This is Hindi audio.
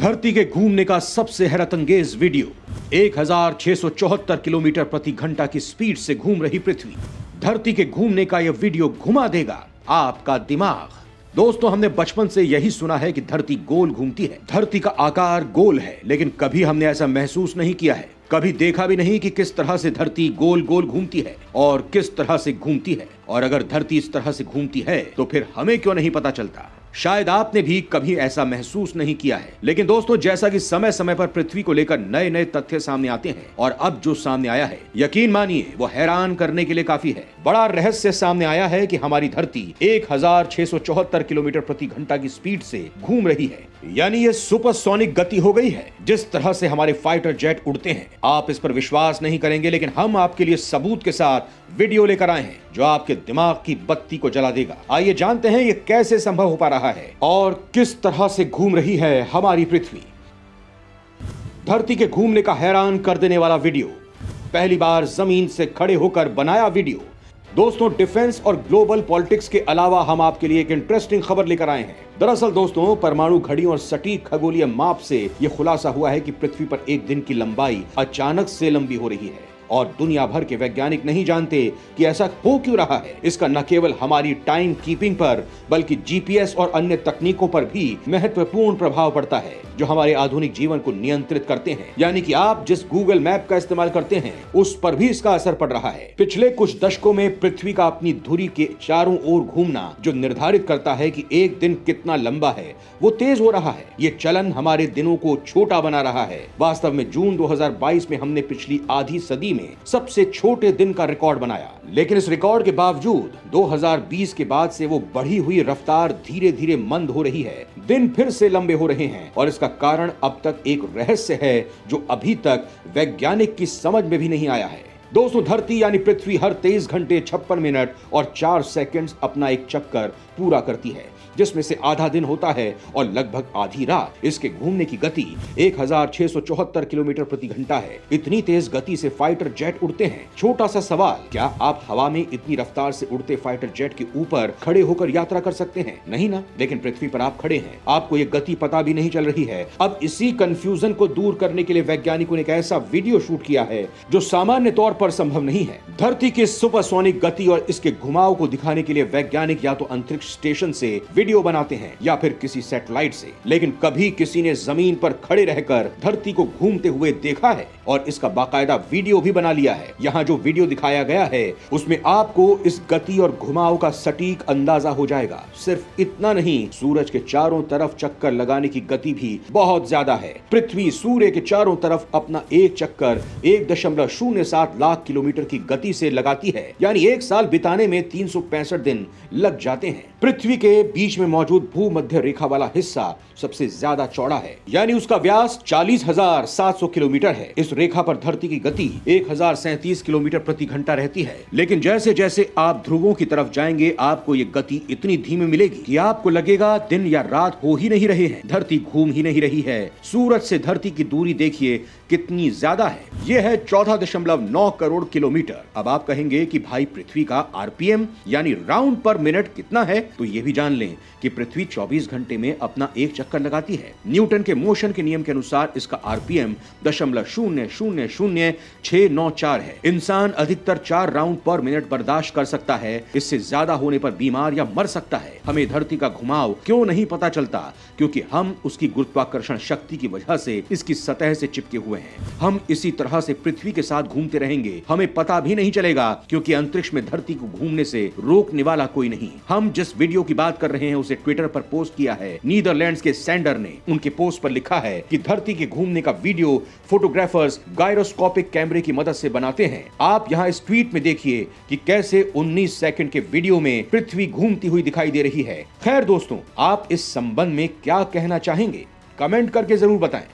धरती के घूमने का सबसे हैरतअंगेज वीडियो। 1674 किलोमीटर प्रति घंटा की स्पीड से घूम रही पृथ्वी। धरती के घूमने का यह वीडियो घुमा देगा आपका दिमाग। दोस्तों, हमने बचपन से यही सुना है कि धरती गोल घूमती है। धरती का आकार गोल है, लेकिन कभी हमने ऐसा महसूस नहीं किया है, कभी देखा भी नहीं कि किस तरह से धरती गोल गोल घूमती है और किस तरह से घूमती है। और अगर धरती इस तरह से घूमती है तो फिर हमें क्यों नहीं पता चलता? शायद आपने भी कभी ऐसा महसूस नहीं किया है। लेकिन दोस्तों, जैसा कि समय समय पर पृथ्वी को लेकर नए नए तथ्य सामने आते हैं और अब जो सामने आया है, यकीन मानिए वो हैरान करने के लिए काफी है। बड़ा रहस्य सामने आया है कि हमारी धरती 1674 किलोमीटर प्रति घंटा की स्पीड से घूम रही है। यानी ये सुपरसोनिक गति हो गई है। जिस तरह से हमारे फाइटर जेट उड़ते हैं, आप इस पर विश्वास नहीं करेंगे, लेकिन हम आपके लिए सबूत के साथ वीडियो लेकर आए हैं जो आपके दिमाग की बत्ती को जला देगा। आइए जानते हैं ये कैसे संभव हो पा रहा है और किस तरह से घूम रही है हमारी पृथ्वी। धरती के घूमने का हैरान कर देने वाला वीडियो, पहली बार जमीन से खड़े होकर बनाया वीडियो। दोस्तों, डिफेंस और ग्लोबल पॉलिटिक्स के अलावा हम आपके लिए एक इंटरेस्टिंग खबर लेकर आए हैं। दरअसल दोस्तों, परमाणु घड़ी और सटीक खगोलीय माप से यह खुलासा हुआ है कि पृथ्वी पर एक दिन की लंबाई अचानक से लंबी हो रही है और दुनिया भर के वैज्ञानिक नहीं जानते कि ऐसा हो क्यों रहा है। इसका न केवल हमारी टाइम कीपिंग पर बल्कि जीपीएस और अन्य तकनीकों पर भी महत्वपूर्ण प्रभाव पड़ता है जो हमारे आधुनिक जीवन को नियंत्रित करते हैं। यानी कि आप जिस गूगल मैप का इस्तेमाल करते हैं उस पर भी इसका असर पड़ रहा है। पिछले कुछ दशकों में पृथ्वी का अपनी धुरी के चारों ओर घूमना जो निर्धारित करता है कि एक दिन कितना लंबा है, वो तेज हो रहा है। ये चलन हमारे दिनों को छोटा बना रहा है। वास्तव में जून 2022 में हमने पिछली आधी सदी में सबसे छोटे दिन का रिकॉर्ड बनाया, लेकिन इस रिकॉर्ड के बावजूद 2020 के बाद से वो बढ़ी हुई रफ्तार धीरे धीरे मंद हो रही है। दिन फिर से लंबे हो रहे हैं और इसका कारण अब तक एक रहस्य है जो अभी तक वैज्ञानिक की समझ में भी नहीं आया है। दोस्तों, धरती यानी पृथ्वी हर 23 घंटे 56 मिनट और 4 सेकंड्स अपना एक चक्कर पूरा करती है, जिसमें से आधा दिन होता है और लगभग आधी रात। इसके घूमने की गति 1674 किलोमीटर प्रति घंटा है। इतनी तेज गति से फाइटर जेट उड़ते हैं। छोटा सा सवाल, क्या आप हवा में इतनी रफ्तार से उड़ते फाइटर जेट के ऊपर खड़े होकर यात्रा कर सकते हैं? नहीं ना। लेकिन पृथ्वी पर आप खड़े हैं, आपको ये गति पता भी नहीं चल रही है। अब इसी कंफ्यूजन को दूर करने के लिए वैज्ञानिकों ने एक ऐसा वीडियो शूट किया है जो सामान्य तौर पर संभव नहीं है। धरती की सुपरसोनिक गति और इसके घुमाव को दिखाने के लिए वैज्ञानिक या तो अंतरिक्ष स्टेशन से वीडियो बनाते हैं या फिर किसी सैटेलाइट से, लेकिन कभी किसी ने जमीन पर खड़े रहकर धरती को घूमते हुए देखा है और इसका बाकायदा वीडियो भी बना लिया है। यहाँ जो वीडियो दिखाया गया है उसमें आपको इस गति और घुमाव का सटीक अंदाजा हो जाएगा। सिर्फ इतना नहीं, सूरज के चारों तरफ चक्कर लगाने की गति भी बहुत ज्यादा है। पृथ्वी सूर्य के चारों तरफ अपना एक चक्कर 1.07 लाख किलोमीटर की गति से लगाती है। यानी एक साल बिताने में 365 दिन लग जाते हैं। पृथ्वी के बीच में मौजूद भूमध्य रेखा वाला हिस्सा सबसे ज्यादा चौड़ा है, यानी उसका व्यास 40,700 किलोमीटर है। इस रेखा पर धरती की गति 1037 किलोमीटर प्रति घंटा रहती है। लेकिन जैसे जैसे आप ध्रुवों की तरफ जाएंगे, आपको ये गति इतनी धीमी मिलेगी कि आपको लगेगा दिन या रात हो ही नहीं रहे हैं, धरती घूम ही नहीं रही है। सूरज से धरती की दूरी देखिए कितनी ज्यादा है। यह है 14.9 करोड़ किलोमीटर। अब आप कहेंगे कि भाई, पृथ्वी का आरपीएम यानी राउंड पर मिनट कितना है? तो ये भी जान लें कि पृथ्वी 24 घंटे में अपना एक चक्कर लगाती है। न्यूटन के मोशन के नियम के अनुसार इसका आरपीएम 0.00694 है। इंसान अधिकतर 4 राउंड पर मिनट बर्दाश्त कर सकता है। इससे ज्यादा होने पर बीमार या मर सकता है। हमें धरती का घुमाव क्यों नहीं पता चलता? क्योंकि हम उसकी गुरुत्वाकर्षण शक्ति की वजह से इसकी सतह से चिपके हुए हैं। हम इसी तरह से पृथ्वी के साथ घूमते रहेंगे, हमें पता भी नहीं चलेगा, क्योंकि अंतरिक्ष में धरती को घूमने से रोकने वाला कोई नहीं। हम जिस वीडियो की बात कर रहे हैं उसे ट्विटर पर पोस्ट किया है नीदरलैंड्स के सैंडर ने। उनके पोस्ट पर लिखा है कि धरती के घूमने का वीडियो फोटोग्राफर्स गायरोस्कोपिक कैमरे की मदद से बनाते हैं। आप यहाँ इस ट्वीट में देखिए कि कैसे 19 सेकंड के वीडियो में पृथ्वी घूमती हुई दिखाई दे रही है। खैर दोस्तों, आप इस संबंध में क्या कहना चाहेंगे? कमेंट करके जरूर बताएं।